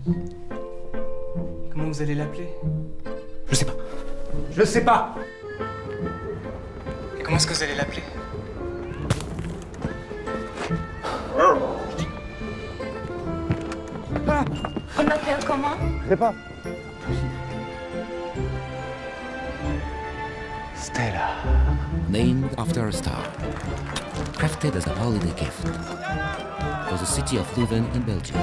Comment vous allez l'appeler? Je sais pas. Je sais pas. Et comment est-ce que vous allez l'appeler? On l'appelle comment? Je sais pas. Stella. Named after a star. Crafted as a holiday gift. For the city of Leuven in Belgium.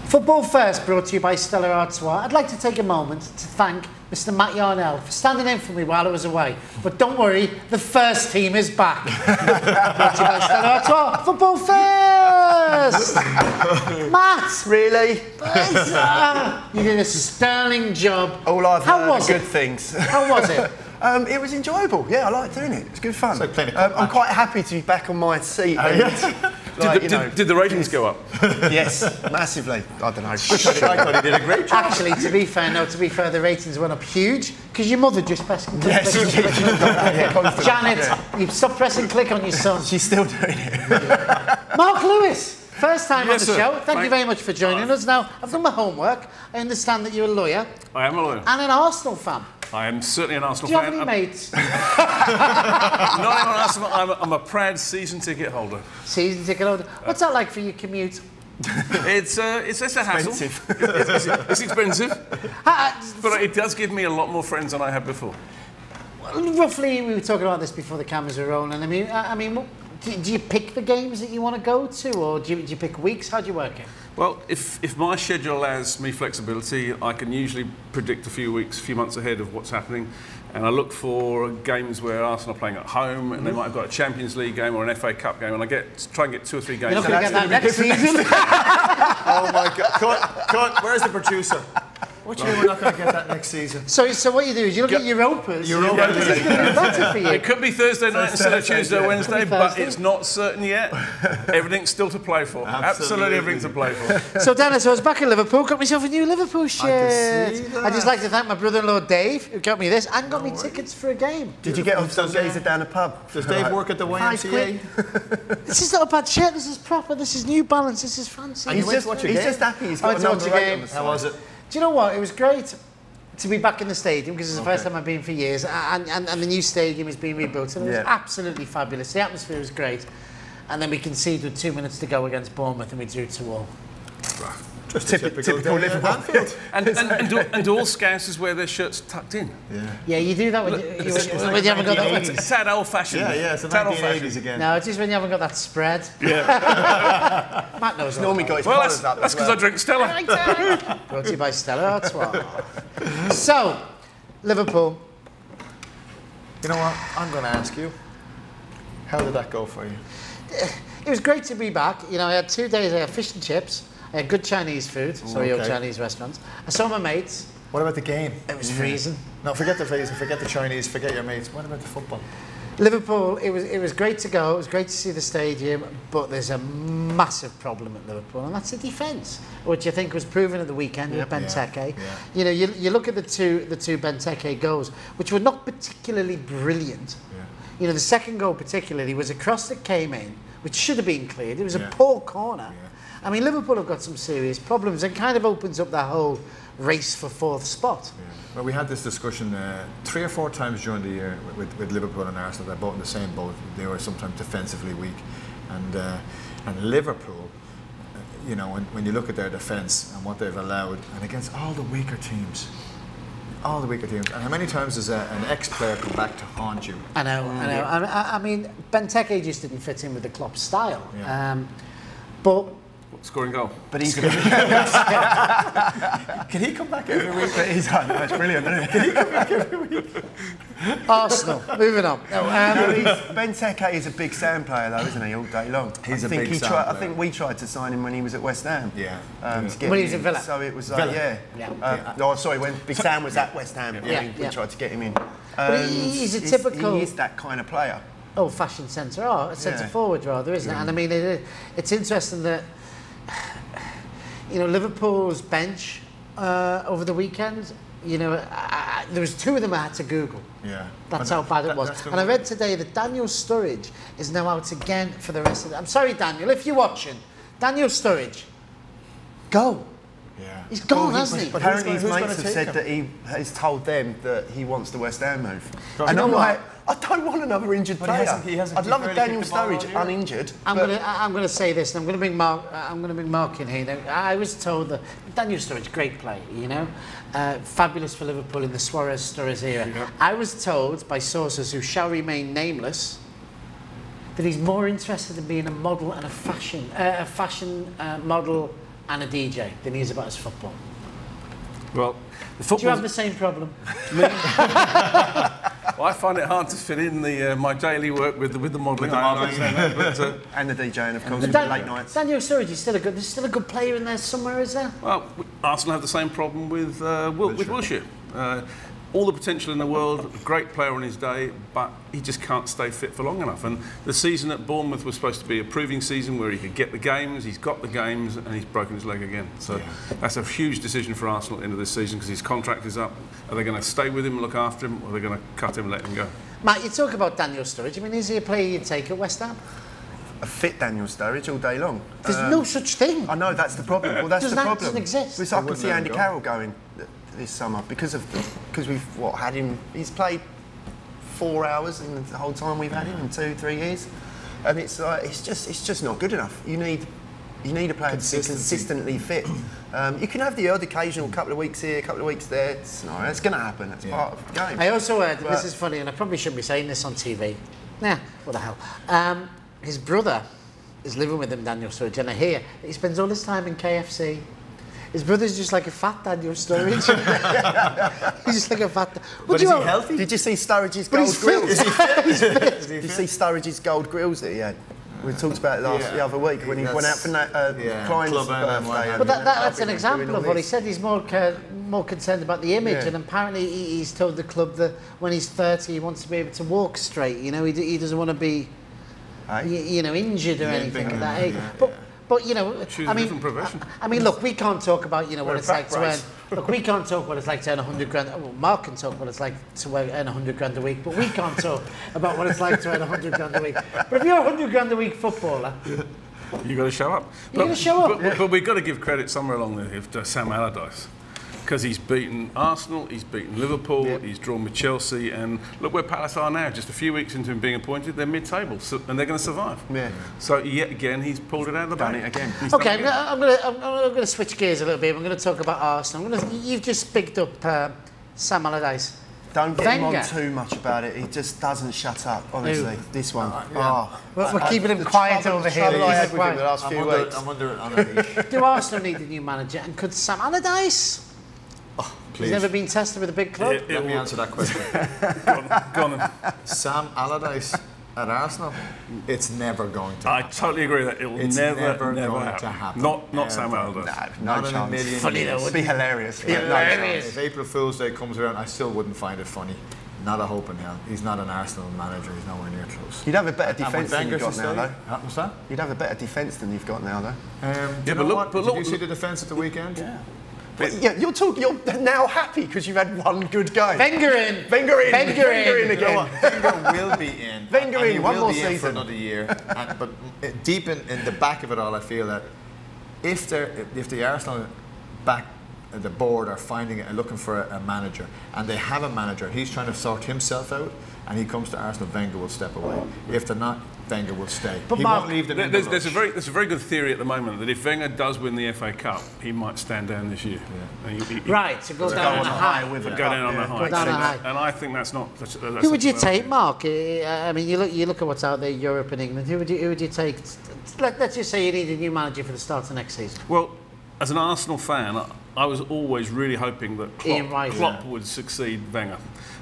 Football First, brought to you by Stella Artois. I'd like to take a moment to thank Mr. Matt Yarnell for standing in for me while I was away. But don't worry, the first team is back. Brought to you by Stella Artois. Football First! Matt! Really? You did a sterling job. All I've How heard was are good it? things. How was it? It was enjoyable. Yeah, I liked doing it. It was good fun. So playing a cup I'm match. quite happy to be back on my seat. Did the ratings go up? Yes, massively. I don't know. I thought he did a great job. Actually, to be fair, the ratings went up huge because your mother just pressed click. Yes, click, she click, did. click, click. Yeah, constantly. Janet, you've stopped pressing click on your son. She's still doing it. Mark Lewis, first time Yes, on the sir. show. Thank you very much for joining us. Now, I've done my homework. I understand that you're a lawyer I am a lawyer. and an Arsenal fan. I am certainly an Arsenal Do you have fan. any mates? Not even an Arsenal fan. I'm a proud season ticket holder. Season ticket holder. What's that like for your commute? It's a hassle. It's expensive, but it does give me a lot more friends than I had before. Roughly, we were talking about this before the cameras were rolling. I mean, do you pick the games that you want to go to, or do you pick weeks? How do you work it? Well, if my schedule allows me flexibility, I can usually predict a few months ahead of what's happening. And I look for games where Arsenal are playing at home, and they might have got a Champions League game or an FA Cup game, and I try and get 2 or 3 games. You're not going to get that next season. Oh my God. Cut. Where's the producer? What do you mean we're not going to get that next season? So what you do is you look at Europas. Europa This is going to be better for you. It could be Thursday night instead of Tuesday or Wednesday, Could be but Thursday. it's not certain yet. Everything's still to play for. Absolutely everything to play for. So Dennis, I was back in Liverpool, got myself a new Liverpool shirt. see that. I'd just like to thank my brother-in-law Dave, who got me this, and got me tickets for a game. Did you get off some geezer down the pub? Does Dave work at the YMCA? This is not a bad shirt, this is proper, this is New Balance, this is fancy. He's went to watch a game? just happy he's I got went a to watch number a 8 game. on the side. How was it? Do you know what? It was great to be back in the stadium because it's the first time I've been for years, and the new stadium is being rebuilt, and it was absolutely fabulous. The atmosphere was great, and then we conceded with 2 minutes to go against Bournemouth, and we drew 2-2. Just Typical Liverpool. Anfield. And all Scousers wear their shirts tucked in. Yeah, you do that when you haven't got that. It's that old-fashioned. Yeah, it's the Tad old-fashioned. 1980s again. No, it's just when you haven't got that spread. Yeah. Matt knows. Normally got his Well, colours up that's as because well. I drink Stella. Brought to you by Stella Artois. So, Liverpool. You know what? I'm going to ask you. How did that go for you? It was great to be back. You know, I had 2 days. I had fish and chips. I had good Chinese food. Sorry, okay. Chinese restaurants. I saw my mates. What about the game? It was freezing. No, forget the freezing, forget the Chinese, forget your mates. What about the football? Liverpool, it was great to go. It was great to see the stadium, but there's a massive problem at Liverpool, and that's the defence, which I think was proven at the weekend with Benteke. Yeah. You know, you look at the two Benteke goals, which were not particularly brilliant. Yeah. You know, the second goal particularly was a cross that came in, which should have been cleared. It was a Yeah. poor corner. Yeah. I mean, Liverpool have got some serious problems, and kind of opens up that whole race for 4th spot. Yeah. Well, we had this discussion 3 or 4 times during the year with Liverpool and Arsenal. They're both in the same boat. They were sometimes defensively weak, and Liverpool, you know, when you look at their defence and what they've allowed, and against all the weaker teams. And how many times does an ex-player come back to haunt you? I know. I mean, Benteke just didn't fit in with the Klopp style. Yeah. But Scoring goal. But he's Can he come back every week? he's on. That's brilliant, isn't it? Can he come back every week? Arsenal, moving on. No, Benteke is a big sound player, though, isn't he? All day long. He's I a think big he sound tried. I player. think we tried to sign him when he was at West Ham. Yeah. To get When he him was at in. Villa. So it was Yeah. No, sorry, when Big Sam was at West Ham, Yeah. we tried to get him in. But he's a typical- He is that kind of player. old-fashioned centre, a centre Yeah. forward rather, isn't it? And I mean, it's interesting that you know Liverpool's bench over the weekend. You know, there was 2 of them I had to Google. Yeah. That's how bad it was. And I read today that Daniel Sturridge is now out again for the rest of the... I'm sorry, Daniel, if you're watching. Daniel Sturridge, go. Yeah. He's gone, hasn't he? But apparently his who's mates gonna have take said him? that he has told them that he wants the West Ham move. You And know I'm what? like, I don't want another injured But he player. hasn't- I'd love a barely Daniel kicked the ball all Sturridge year. uninjured. I'm but- gonna say this, and I'm gonna bring Mark in here. Now, I was told that Daniel Sturridge, great player, you know, fabulous for Liverpool in the Suarez-Sturridge era. Yeah. I was told by sources who shall remain nameless that he's more interested in being a model and a fashion model and a DJ than he is about his football. Well, the Do football. you have the same problem? Well, I find it hard to fit in my daily work with the modelling. I understand that, but, and the DJing, of course, with the Dan- late nights. Daniel Sturridge is there's still a good player in there somewhere, is there? well, Arsenal have the same problem with Wilshere. All the potential in the world, a great player on his day, but he just can't stay fit for long enough. And the season at Bournemouth was supposed to be a proving season where he could get the games. He's got the games, and he's broken his leg again. So that's a huge decision for Arsenal at the end of this season because his contract is up. Are they going to stay with him, look after him, or are they going to cut him and let him go? Matt, you talk about Daniel Sturridge. I mean, is he a player you'd take at West Ham? A fit Daniel Sturridge all day long. There's no such thing. I know, that's the problem. Well, that's Doesn't the that- problem. doesn't exist. It's I could wouldn't see let him Andy go. Carroll going this summer because we've had him. He's played 4 hours in the whole time we've had him in 2-3 years, and it's just not good enough. You need a player to be consistently fit. You can have the odd occasional couple of weeks here, couple of weeks there. It's going to happen. That's part of the game. I also heard, this is funny, and I probably shouldn't be saying this on TV. Nah, what the hell. His brother is living with him, Daniel Sturridge, and I hear that he spends all his time in KFC. His brother's just like a fat Daniel Sturridge. He's just like a fat... But is he healthy? Did you see Sturridge's But gold he's fit. grills? Is he fit? He's fit. Did you see Sturridge's gold grills that he had? We talked about it the other week when he went out for Klein's Club and birthday. then But that's an doing example all of what he this. said. He's more concerned about the image, Yeah. and apparently he's told the club that when he's 30, he wants to be able to walk straight. You know, he doesn't want to be, you know, injured or anything at that age. But you know, Choose I a mean, different profession. I mean, look, we can't talk about what We're it's a like to earn. brace. Look, we can't talk what it's like to earn 100 grand. Well, Mark can talk what it's like to earn 100 grand a week, but we can't talk about what it's like to earn 100 grand a week. But if you're a 100 grand a week footballer, You got to show up. You gotta show up. But we've got to give credit somewhere along there to Sam Allardyce. Because he's beaten Arsenal, he's beaten Liverpool, he's drawn with Chelsea, and look where Palace are now. Just a few weeks into him being appointed, they're mid-table, and they're going to survive. Yeah. So yet again, he's pulled it out of the Done bag. it again. He's done okay, it again. I'm going to switch gears a little bit. I'm going to talk about Arsenal. You've just picked up Sam Allardyce. Don't get him Wenger. on too much about it. He just doesn't shut up, honestly. Who? This one. We're keeping him quiet over here. Trouble I He's had with him quiet. the last few weeks. I'm under it on a leash. Do Arsenal need a new manager? And could Sam Allardyce? He's Please. never been tested with a big club. Let me answer that question. Go on then. Sam Allardyce at Arsenal, it's never going to I happen. totally agree that it will It's never going happen. to happen. Not Sam Ever. Allardyce. No Not in a chance. million Funny though, years. It'd be hilarious. Yeah, No hilarious. chance. If April Fool's Day comes around, I still wouldn't find it funny. Not a hope in hell. He's not an Arsenal manager. He's nowhere near close. You'd have a better And with defence than Wenger you've got to now, stay- though. What's that? You'd have a better defence than you've got now, though. Do you but know look- what? but Did look- you see the defence at the weekend? Yeah. But yeah, you're now happy because you've had one good game. Wenger in. Wenger in. Wenger Wenger in. in You know again. what? Wenger will be in. Wenger and he in, one will more be in for season. another year. But deep in the back of it all, I feel that if the Arsenal back the board are looking for a manager, and they have a manager, he's trying to sort himself out, and he comes to Arsenal, Wenger will step away. If they're not, Wenger will stay. But He Mark, won't leave them in the There's a lurch. very good theory at the moment that if Wenger does win the FA Cup, he might stand down this year. And he- Right, to go down on a high. with Go a down on the yeah. high. Go down on a high. And I think that's not. That's Who would you not- take, Mark? I mean, you look at what's out there, Europe and England. Who would you take? Let's just say you need a new manager for the start of next season. Well, as an Arsenal fan, I was always really hoping that Ian Wright. Klopp would succeed Wenger.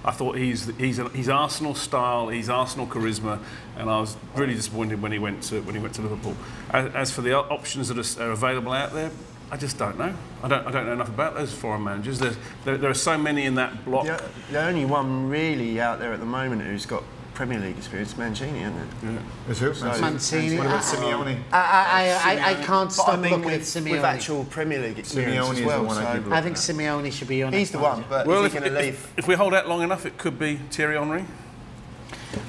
I thought he's Arsenal style, he's Arsenal charisma, and I was really disappointed when he went to Liverpool. As for the options that are available out there, I just don't know. I don't know enough about those foreign managers. There are so many in that block. The only one really out there at the moment who's got Premier League experience, Mancini, isn't it? Yeah. Is who? Mancini. What about Simeone? I can't But stop I mean looking at with Simeone. actual Premier League experience Simeone as is well. the one I keep I think Simeone should be on. He's the one, but Well, is he going to leave? if we hold out long enough, it could be Thierry Henry.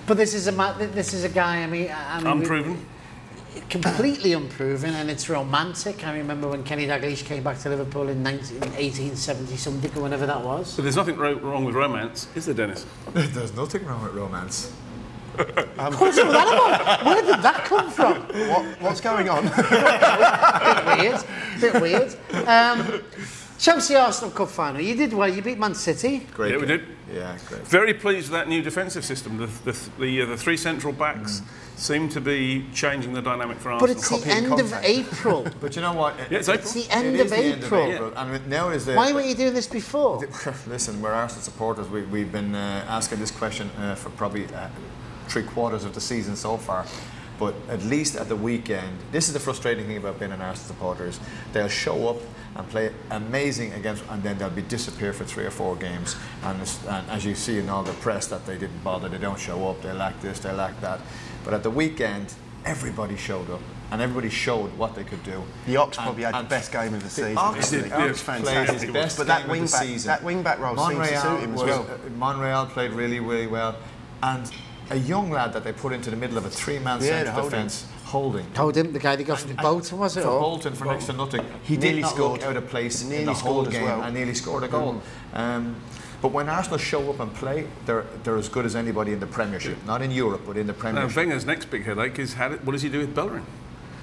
But this is a guy. I mean, Unproven. completely unproven, and it's romantic. I remember when Kenny Dalglish came back to Liverpool in 1870 something or whenever that was. But there's nothing wrong with romance, is there, Dennis? There's nothing wrong with romance. What's all that about? Where did that come from? What's going on? Bit weird. Chelsea Arsenal Cup final. You did well. You beat Man City. Great. Yeah, we game. did. Yeah, great. Very pleased with that new defensive system. The three central backs seem to be changing the dynamic for But Arsenal. it's the Copy and end of contact. April. But you know what? Yeah, it's It's April. the end It of is the end of April. April. And now is the. Why weren't you doing this before? Listen, we're Arsenal supporters. We've been asking this question for probably 3/4 of the season so far. But at least at the weekend, this is the frustrating thing about being an Arsenal supporter is they'll show up and play amazing against, and then they'll be disappear for 3 or 4 games. And as you see in all the press that they didn't bother, they don't show up, they lack this, they lack that. But at the weekend, everybody showed up. And everybody showed what they could do. The Ox probably had the best game of the season. Ox didn't he? played It was fantastic. his best But that game wing of the back, season. that wing back role seemed to suit him as well. Monreal played really, really well. And a young lad that they put into the middle of a 3-man central defence, Holding. Told him, the guy that got from Bolton, was it? For Bolton for next to nothing. He did nearly not scored. look out of place in Nearly the whole scored as game well. and nearly scored a goal. But when Arsenal show up and play, they're as good as anybody in the Premiership. Not in Europe, but in the Now, Premiership. Wenger's next big headache is what does he do with Bellerin?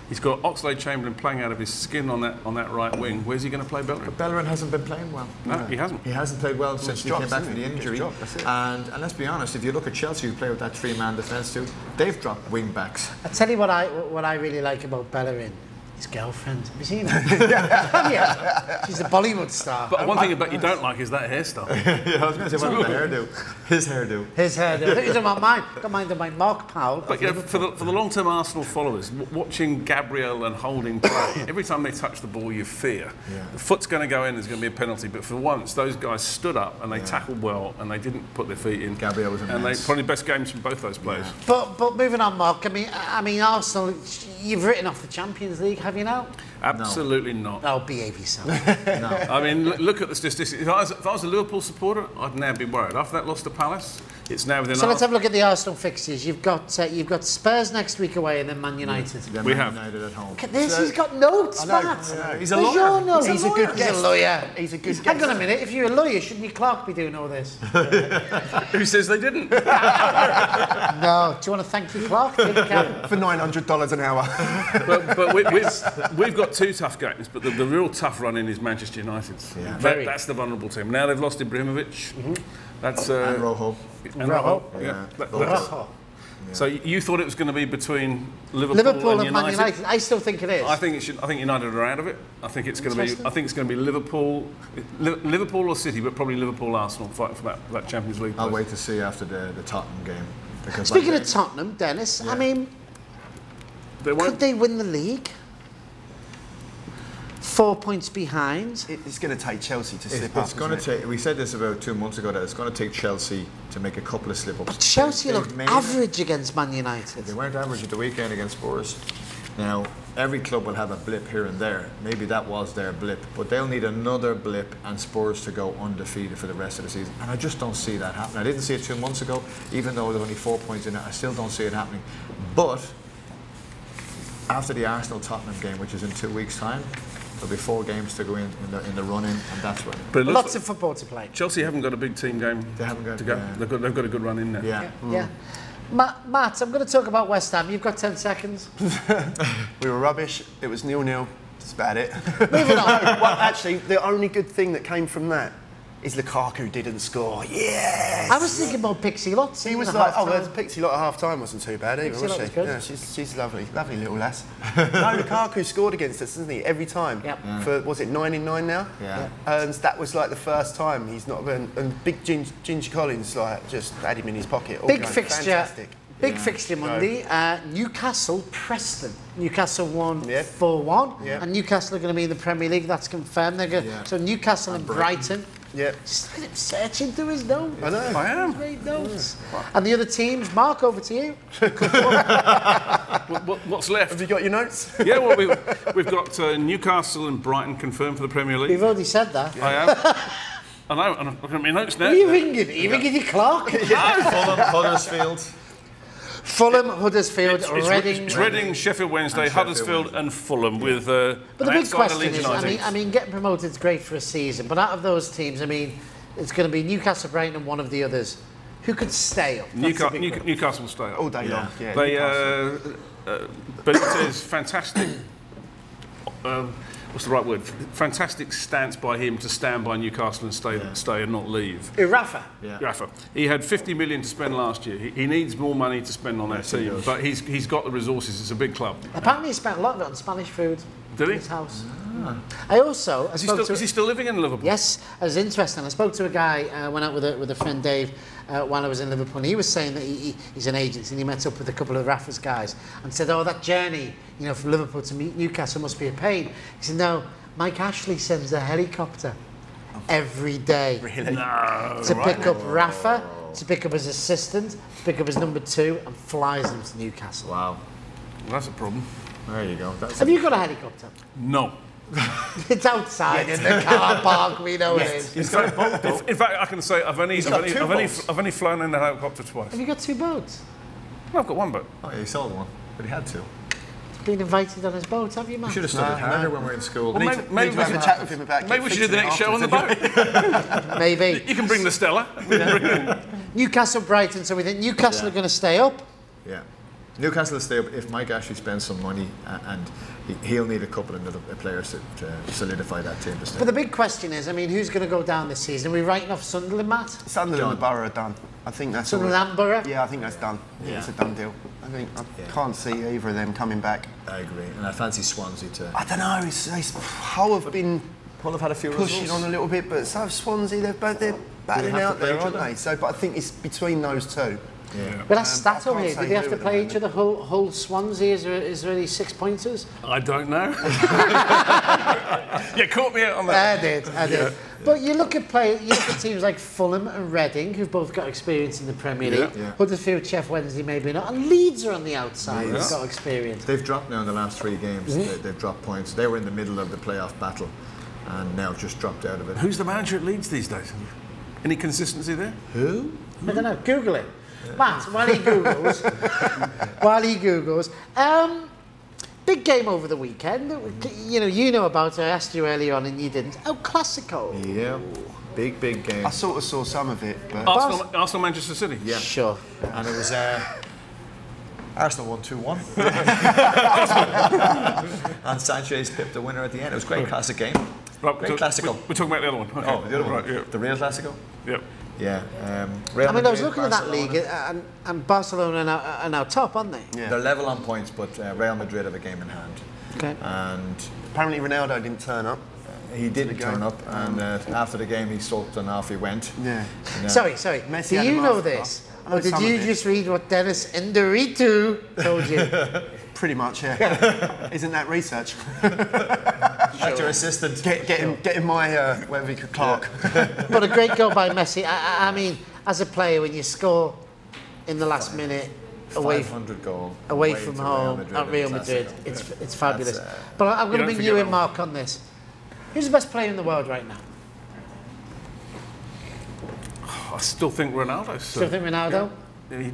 He's got Oxlade-Chamberlain playing out of his skin on that right wing. Where's he going to play Bellerin? But Bellerin hasn't been playing well. No, he hasn't. He hasn't played well since he came back from the injury. That's it. And let's be honest, if you look at Chelsea, who play with that 3-man defence too, they've dropped wing backs. I tell you what I really like about Bellerin. His girlfriend. Have you seen her? Yeah. She's a Bollywood star. But one thing about you don't like is that hairstyle. Yeah, I was going to say, what about the hairdo? His hairdo. His hair. I think he's about mine. Don't mind my Mark Powell. But yeah, for the long-term Arsenal followers, watching Gabriel and Holding play, every time they touch the ball, you fear. Yeah. The foot's going to go in, there's going to be a penalty. But for once, those guys stood up and they tackled well and they didn't put their feet in. Gabriel was and immense. they probably best games from both those players. Yeah. But moving on, Mark. I mean, Arsenal. You've written off the Champions League, have you now? Absolutely not. Oh, behave yourself. No. I mean, look at the statistics. If I was a Liverpool supporter, I'd now be worried. After that loss to Palace, it's now within. So let's have a look at the Arsenal fixtures. You've got Spurs next week away, and then Man United. Then We Man have. United at home. Look at this. He's got notes, Matt. He's a Where's lawyer. your notes? He's a good He's guest. a lawyer. He's a good Hang on a guest. minute. If you're a lawyer, shouldn't your clerk be doing all this? Who says they didn't? No. Do you want to thank your clerk? Take a cab. For $900 an hour. but we've got 2 tough games, but the real tough run in is Manchester United's. Yeah. That's the vulnerable team. Now they've lost Ibrahimovic. That's And Rojo. and Rojo. Yeah. Rojo. So you thought it was going to be between Liverpool and Man United. I still think it is. I think United are out of it. I think it's going to be Liverpool or City, but probably Liverpool Arsenal fighting for that Champions League I'll place. wait to see after the Tottenham game. Because Speaking like of Tottenham, Dennis, Yeah. I mean, They could won't. they win the league? 4 points behind. It's going to take Chelsea to slip it's up. going to isn't it? take. We said this about 2 months ago that it's going to take Chelsea to make a couple of slip-ups. Chelsea They've looked made it. average against Man United. They weren't average at the weekend against Spurs. Now, every club will have a blip here and there. Maybe that was their blip, but they'll need another blip and Spurs to go undefeated for the rest of the season. And I just don't see that happening. I didn't see it 2 months ago, even though there's only 4 points in it. I still don't see it happening. But after the Arsenal-Tottenham game, which is in 2 weeks' time, there'll be 4 games to go in the run-in, and that's when. But it looks Lots of football to play. Chelsea haven't got a big team game They haven't got- to go. yeah. They've got a good run in there. Yeah. Yeah. Matt, I'm going to talk about West Ham. You've got 10 seconds. We were rubbish. It was 0-0. That's about it. Moving on. Well, actually, the only good thing that came from that is Lukaku didn't score. Yes! I was thinking about Pixie Lotz. He was like, the Pixie lot at half-time wasn't too bad either, Pixie was Lot she? was good. Yeah, she's lovely little lass. No, Lukaku scored against us, didn't he? Every time. Yep. Yeah. For, was it 9 in 9 now? Yeah. And that was like the first time he's not been... And big Ginger Collins like just had him in his pocket. all Big going fixture. Fantastic. Big fixture Monday. Newcastle, Preston. Newcastle won Yeah. 4-1. Yeah. And Newcastle are going to be in the Premier League. That's confirmed. They're going Yeah. So Newcastle and Brighton. Yep. Just let him search into his notes. I know. I am. Great notes. And the other teams, Mark, over to you. What's left? Have you got your notes? Yeah, well, we've got Newcastle and Brighton confirmed for the Premier League. We've already said that. I am. I know, and I'm looking at my notes now. Are you ringing? Are you ringing your clock? Fulham, Huddersfield. Fulham, Huddersfield, It's Reading. Reading, Sheffield Wednesday, And Sheffield Huddersfield Wednesday. and Fulham with But the big outside question Leeds is, United. I mean, getting promoted is great for a season, but out of those teams, I mean, it's going to be Newcastle, Brighton, and one of the others. Who could stay up? That's the big one. Newcastle will stay up. All day long. Yeah. They, Newcastle. Benitez, fantastic. What's the right word? Fantastic stance by him to stand by Newcastle and stay and not leave. Rafa. Yeah. Rafa, he had 50 million to spend last year. He needs more money to spend on that Yes, he team, does. but he's got the resources. It's a big club. Apparently, he spent a lot of it on Spanish food. Did he? In his house. I also Is he still living in Liverpool? Yes, it was interesting. I spoke to a guy, went out with a friend Dave while I was in Liverpool, and he was saying that he's an agent and he met up with a couple of Rafa's guys and said, oh, that journey, you know, from Liverpool to Newcastle must be a pain. He said, no, Mike Ashley sends a helicopter every day Really? to pick up Rafa, to pick up his assistant, to pick up his number 2 and flies them to Newcastle. Wow. Well, that's a problem. There you go. That's Have you got a helicopter? No. It's outside in the car park, we know it is. He's got a boat, though. In fact, I can say I've only boats. flown in the helicopter twice. Have you got 2 boats? No, I've got one boat. Oh, yeah, he sold one, but he had to. Been invited on his boat, have you, Matt? You should have studied harder when we were in school. Well, maybe Need to have a chat with him about. Maybe we should do the next show on the boat. Maybe. You can bring the Stella. Newcastle, Brighton, so we think Newcastle are going to stay up. Yeah. Newcastle will stay up if Mike Ashley spends some money, and he'll need a couple of other players to solidify that team to stay. But the big question is, I mean, who's going to go down this season? Are we writing off Sunderland, Matt? Sunderland and Borough are done. I think that's all. Sunderland and Borough? Yeah, I think that's done. Yeah. It's a done deal. I can't see either of them coming back. I agree, and I fancy Swansea to. I don't know. Hull have been Hull have had a few pushing results. on a little bit, but so have Swansea. They're battling have to out there, play each aren't other. they? So, but I think it's between those two. Yeah. But that's stat I over can't here. say Did they have who to at the play each moment. other? Hull, Swansea, is there any 6-pointers? I don't know. You caught me out on I that. did. But you look at teams like Fulham and Reading, who've both got experience in the Premier League. Yeah. Huddersfield, Sheffield Wednesday, maybe not. And Leeds are on the outside, Leeds. who've got experience. They've dropped now in the last 3 games. They've dropped points. They were in the middle of the playoff battle, and now just dropped out of it. Who's the manager at Leeds these days? Any consistency there? Who? I don't know. Google it. Matt, while he Googles. Big game over the weekend. You know about it. I asked you earlier on and you didn't. Oh, Classico. Yeah. Big game. I sort of saw some of it, but Arsenal, Manchester City. Yeah. Sure. And it was Arsenal won 2-1. And Sanchez pipped the winner at the end. It was a great classic game. Right, Great Classico. We're talking about the other one. Okay. Oh, the other one. Right, yeah. The real Classico? Yep. Yeah. I mean, I was looking at that league and Barcelona are now top, aren't they? Yeah. They're level on points, but Real Madrid have a game in hand. Okay. And apparently Ronaldo didn't turn up. he didn't game. turn up, and after the game he sulked and off he went. Yeah. And, Sorry. Messi Do had you a know masterclass. this? I know Or did some you of it. just read what Dennis Induritu told you? Pretty much, yeah. Isn't that research? That's your assistant. Get him my whatever he could Clark. But a great goal by Messi. I mean, as a player, when you score in the last minute away 500 goal away from to home at Real in the Madrid, Classico. it's fabulous. That's, But I'm going to don't bring forget you in, that Mark, on this. Who's the best player in the world right now? I still think Ronaldo's. Do you think Ronaldo?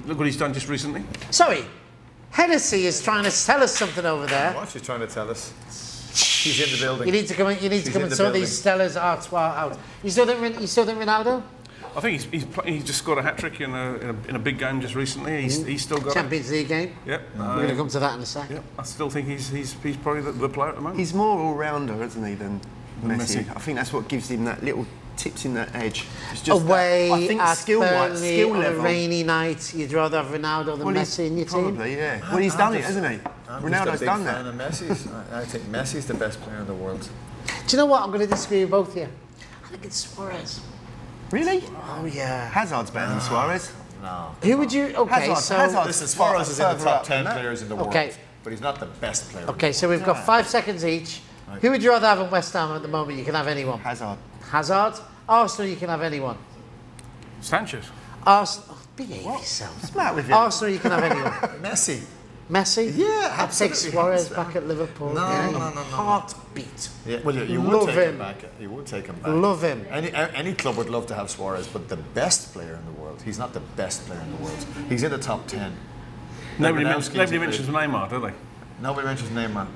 Look what he's done just recently. Sorry, Hennessy is trying to tell us something over there. What she's trying to tell us? She's in the building. You need to come and She's in the sort building. these Stella's artois out. You still think Ronaldo? I think he's just got a hat trick in a big game just recently. He's still got Champions League game. it. Yep. We're going to come to that in a sec. Yep. I still think he's probably the player at the moment. He's more all-rounder, isn't he, than Messi? Messi. I think that's what gives him that little tips in that edge. It's just Away that, I think at skill-wise, Burnley skill on level. a rainy night, you'd rather have Ronaldo than Messi in your team? Probably, yeah. Well, he's done it, hasn't he? I'm Ronaldo's just a big done fan that. of Messi's. I think Messi's the best player in the world. Do you know what? I'm going to disagree with both of you. I think it's Suarez. Really? Oh, yeah. Hazard's better than Suarez. No. Who would you... Okay, Hazard. Listen, Suarez is in the further top up 10 than that. players in the world, Okay. but he's not the best player. Okay, so we've got 5 seconds each. Who would you rather have in West Ham at the moment? You can have anyone. Hazard. Hazard Arsenal, you can have anyone. Sanchez. Arsenal, behave yourself. What's the matter with you? Arsenal, you can have anyone. Messi. Messi? Yeah, I'd take absolutely. Suarez back at Liverpool. No, Yeah. no. Heartbeat. Yeah, well, you would Love take him. him back. You would take him back. Love him. Any club would love to have Suarez, but the best player in the world, he's not the best player in the world. He's in the top 10. Nobody Lewandowski's mentions Neymar, do they? Nobody mentions Neymar.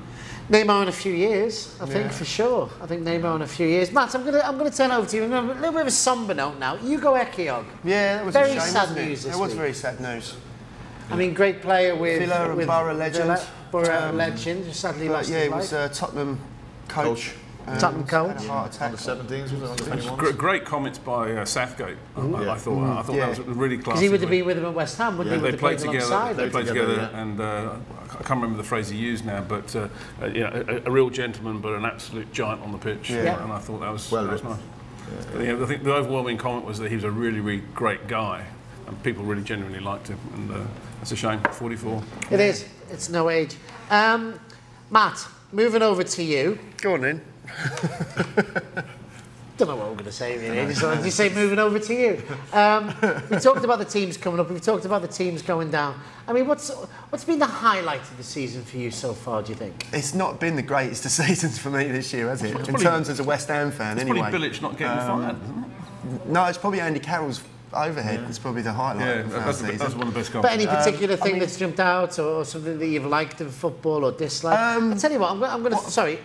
Neymar in a few years, I think, for sure. I think Neymar in a few years. Matt, I'm gonna turn over to you. A little bit of a somber note now. You go Ekiog. Yeah, that was Very a shame, sad wasn't it? news this It was week. very sad news. I mean, great player with Villa and Borough legend. Borough legend, who sadly But lost yeah, his it was life. Tottenham coach. Tottenham coach. Had a heart attack. On the 17s, was it? On the 21s? Great comments by Southgate. I thought Yeah. that was really classy. Because he would have been with him at West Ham, wouldn't he? They Would played have together. alongside They him. played together, together, yeah. and I can't remember the phrase he used now, but a real gentleman, but an absolute giant on the pitch. Yeah. And I thought that was Well nice. written. I think the overwhelming comment was that he was a really, really great guy, and people really genuinely liked him. And that's a shame. 44. It is. It's no age. Matt, moving over to you. Go on then. Don't know what I'm going to say really. Just say moving over to you. We talked about the teams coming up. We've talked about the teams going down. I mean, what's been the highlight of the season for you so far? Do you think? It's not been the greatest of seasons for me this year, has it? In probably- terms as a West Ham fan, It's anyway. probably Bilic not getting fired, isn't it? No, it's probably Andy Carroll's overhead. It's probably the highlight Yeah, of our that's season. one of the best goals. But any particular thing that's jumped out, or something that you've liked in football or disliked? I'll tell you what. I'm going to. Sorry.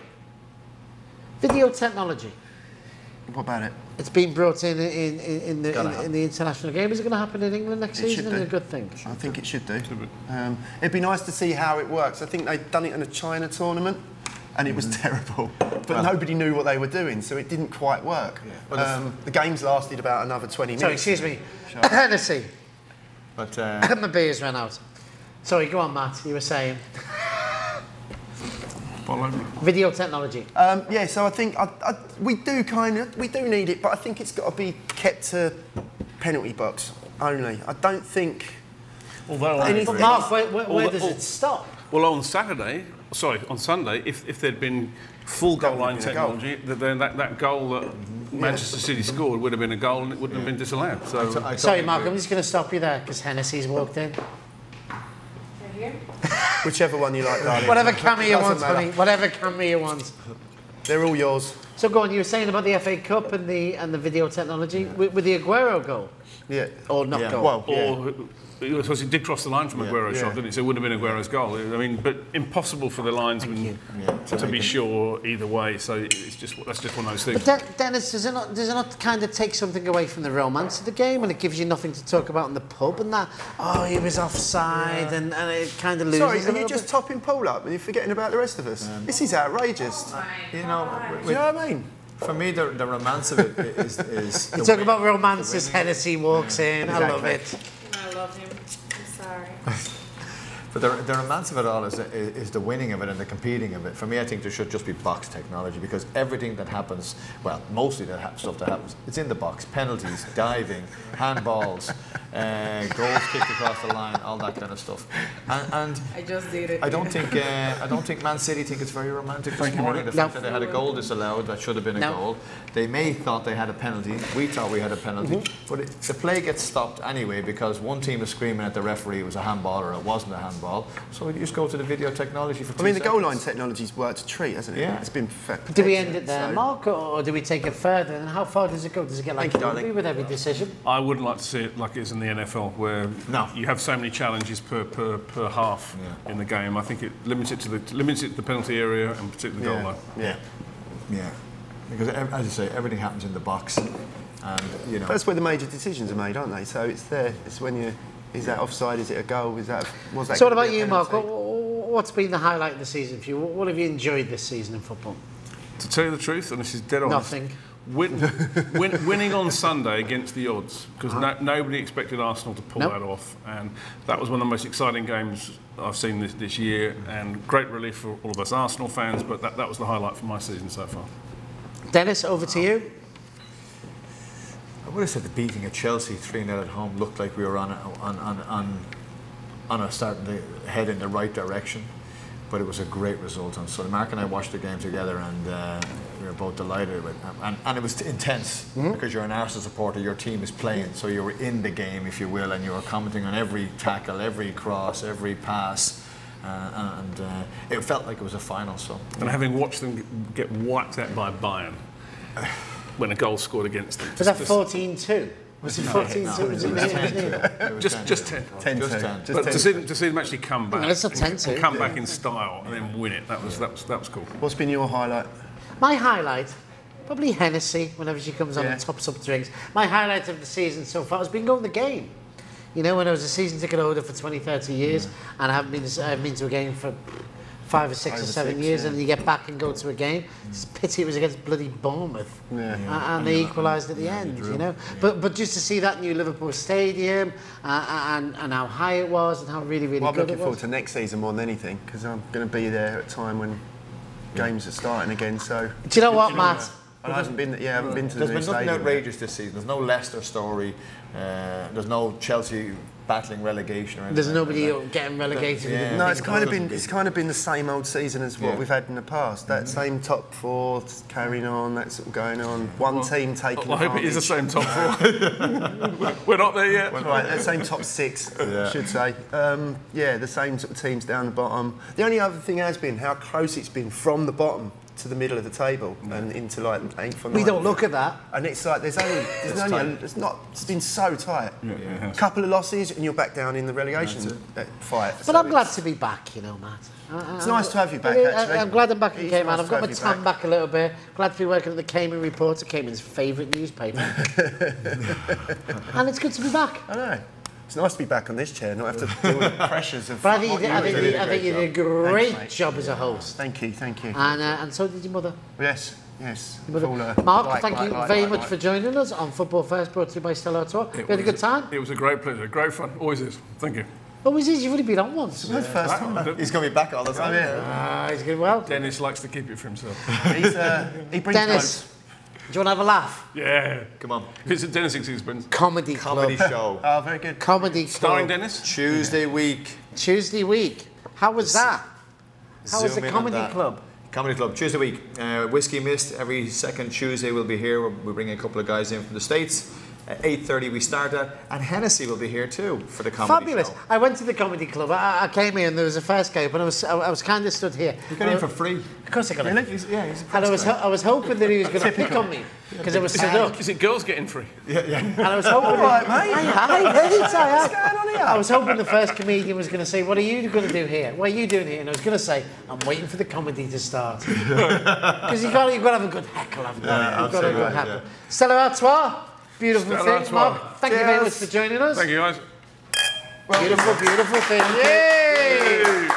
Video technology. What about it? It's been brought in the international game. Is it going to happen in England next It season? should Is do. it a good thing? I think it should do. It'd be nice to see how it works. I think they'd done it in a China tournament, and it was terrible. But nobody knew what they were doing, so it didn't quite work. The games lasted about another 20 minutes. Sorry, excuse me. Hennessy. But My beer's run out. Sorry, go on, Matt. You were saying Follow. video technology. Yeah, so I think we do need it, but I think it's got to be kept to penalty box only. I don't think. Although Anything- Mark, where does it stop? Well, on Sunday, if there'd been full goal line would have been a goal. technology, then that goal that Manchester City scored would have been a goal and it wouldn't have been disallowed. So Sorry, Mark, I'm just going to stop you there because Hennessy's walked in. Whichever one you like, darling. Whatever camera you Doesn't want, matter. honey. Whatever camera you want. They're all yours. So go on, you were saying about the FA Cup and the video technology with the Aguero goal. Yeah. Or not Yeah. goal. Well, yeah. or because it did cross the line from Aguero's shot, didn't it? So it would have been Aguero's goal. I mean, but impossible for the linesman to be sure either way. So that's just one of those things. But Dennis, does it not kind of take something away from the romance of the game and it gives you nothing to talk about in the pub and that? Oh, he was offside and it kind of loses. Sorry, a are you little just bit. topping Paul up and you're forgetting about the rest of us? This is outrageous. you know, Do you know what I mean? for me, the romance of it is You talk about romance as Hennessy walks in. I love it. I love him. I'm sorry. But the romance of it all is the winning of it and the competing of it. For me, I think there should just be box technology because everything that happens, well, mostly stuff that happens, it's in the box. Penalties, diving, handballs, goals kicked across the line, all that kind of stuff. And I just did it. I don't think Man City think it's very romantic this morning. The fact that they had a goal disallowed that should have been a goal. They may thought they had a penalty. We thought we had a penalty, but the play gets stopped anyway because one team is screaming at the referee it was a handball or it wasn't a handball. So you just go to the video technology for 2 I mean, the goal line seconds. technology's worked a treat, hasn't it? Yeah. It's been Do we end it there, so- Mark, or do we take it further? And how far does it go? Does it get like Thank you, rugby darling. with every decision? I wouldn't like to see it like it is in the NFL, where you have so many challenges per half in the game. I think it limits it to the penalty area and particularly the goal line. Yeah, because as you say, everything happens in the box, and you know. That's where the major decisions are made, aren't they? So it's there. It's when you. Is that offside? Is it a goal? Was that So what gonna about be a you, Mark? penalty? What's been the highlight of the season for you? What have you enjoyed this season in football? To tell you the truth, and this is dead honest, Nothing. winning on Sunday against the odds, because nobody expected Arsenal to pull Nope. that off, and that was one of the most exciting games I've seen this year, and great relief for all of us Arsenal fans, but that was the highlight for my season so far. Dennis, over to you. I would have said the beating of Chelsea 3-0 at home looked like we were on a starting to head in the right direction, but it was a great result on Sunday. Mark and I watched the game together, and were both delighted with, and it was intense because you're an Arsenal supporter. Your team is playing, so you were in the game, if you will, and you were commenting on every tackle, every cross, every pass. And it felt like it was a final. So, and having watched them get wiped out by Bayern when a goal scored against them, was that 14-2? Was it 14-2? Just 10. 10-2. But to see them actually come back, It's a 10-2. come back in style, and then win it. That was cool. What's been your highlight? My highlight, probably Hennessy, whenever she comes on Yeah. and tops up drinks. My highlight of the season so far has been going to the game. You know, when I was a season ticket holder for 20, 30 years, and I haven't been to a game for 5 or 6 or 7 years, and you get back and go to a game. It's a pity it was against bloody Bournemouth, and they equalised at the end. You know, but just to see that new Liverpool stadium and how high it was and how really Well, I'm good looking it forward was. to next season more than anything because I'm going to be there at a time when games are starting again. So Do you know what, Matt? I haven't been to the there's new been nothing stadium. outrageous this season. There's no Leicester story. There's no Chelsea battling relegation. Or anything There's like nobody that. getting relegated. Yeah. No, it's kind of been the same old season as what we've had in the past. That same top four carrying on, that's sort of going on. One team taking. I hope it is the same top four. We're not there yet. Right, that same top six, I should say. The same sort of teams down the bottom. The only other thing has been how close it's been from the bottom to the middle of the table and into like 8th or 9th. We don't look at that. And it's like it's been so tight. Yeah, Couple of losses and you're back down in the relegation fight. But So I'm glad it's- to be back, you know, Matt. It's nice to have you back, actually. I'm glad I'm back in It's Cayman. nice I've to got my have you tan back a little bit. Glad to be working at the Cayman Reporter, Cayman's favourite newspaper. And it's good to be back. I know. It's nice to be back on this chair, not have to deal with the pressures of. But I think you did a great Thanks, mate. job as a host. Thank you. And so did your mother. Yes. Your mother. Mark, thank you very much for joining us on Football First, brought to you by Stella Artois. We had a good time. It was a great pleasure, great fun. Always is. Thank you. Always is. You've only been on once. That's the first time. He's going to be back all the time. He's going well. Dennis likes to keep it for himself. He brings Dennis, do you want to have a laugh? Yeah. Come on. If it's a Dennis expense. Comedy Club. Comedy show. Oh, very good. Comedy Club. Starring Dennis? Tuesday week. Tuesday week. How was that? How was Zoom the in on Comedy that. Club? Comedy Club, Tuesday week. Whiskey Mist, every second Tuesday we'll be here. We bring a couple of guys in from the States. At 8:30 we start at, and Hennessy will be here too for the comedy Fabulous. show. I went to the Comedy Club. I came here and there was a first gate, but I was kind of stood here. You got in for free. Of course I got in. He's a And I was hoping that he was going to pick on me because I was stood up. Is it girls getting free? And I was hoping. right, mate. What's going on here? I was hoping the first comedian was going to say, "What are you going to do here? What are you doing here?" And I was going to say, "I'm waiting for the comedy to start." Because you've got to have a good heckle, haven't you? You've got to have a good heckle. Stella Artois, beautiful Stella thing, Artois. Mark. Thank you very much for joining us. Thank you, guys. Beautiful thing. Yay!